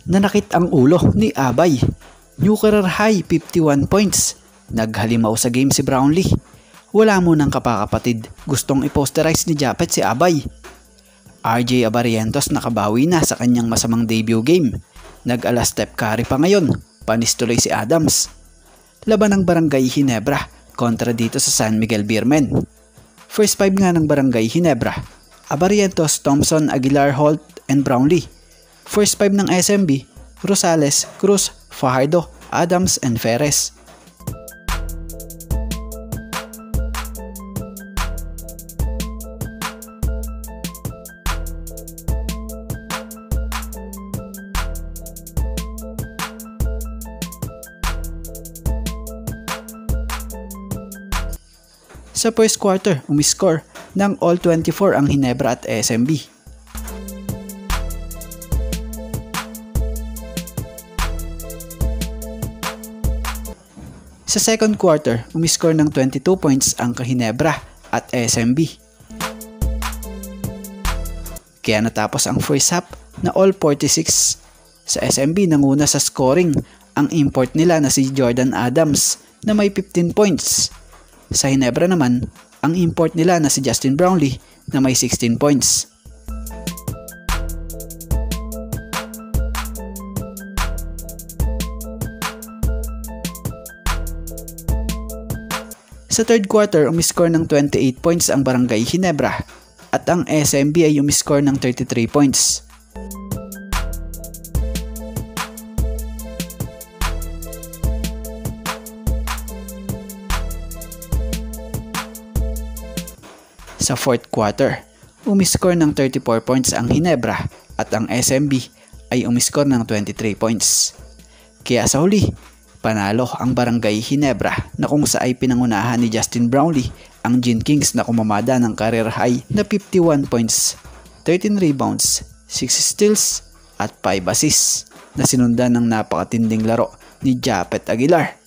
Nanakit ang ulo ni Abay. New career high 51 points. Naghalimaw sa game si Brownlee. Wala mo ng kapakapatid. Gustong i-posterize ni Japet si Abay. RJ Abarientos nakabawi na sa kanyang masamang debut game. Nag-ala step carry pa ngayon. Panis tuloy si Adams. Laban ng Barangay Ginebra kontra dito sa San Miguel Beermen. First 5 nga ng Barangay Ginebra. Abarientos, Thompson, Aguilar, Holt, and Brownlee. First 5 ng SMB, Rosales, Cruz, Fajardo, Adams, and Ferres. Sa first quarter, umiscore ng all 24 ang Ginebra at SMB. Sa second quarter, umiscore ng 22 points ang Ginebra at SMB. Kaya natapos ang first half na all 46. Sa SMB nanguna sa scoring ang import nila na si Jordan Adams na may 15 points. Sa Ginebra naman, ang import nila na si Justin Brownlee na may 16 points. Sa third quarter, umiscore ng 28 points ang Barangay Ginebra at ang SMB ay umiscore ng 33 points. Sa fourth quarter, umiscore ng 34 points ang Ginebra at ang SMB ay umiscore ng 23 points. Kaya sa huli, panalo ang Barangay Ginebra na kung sa ay pinangunahan ni Justin Brownlee ang Gin Kings na kumamada ng career high na 51 points, 13 rebounds, 6 steals at 5 assists na sinundan ng napakatinding laro ni Japet Aguilar.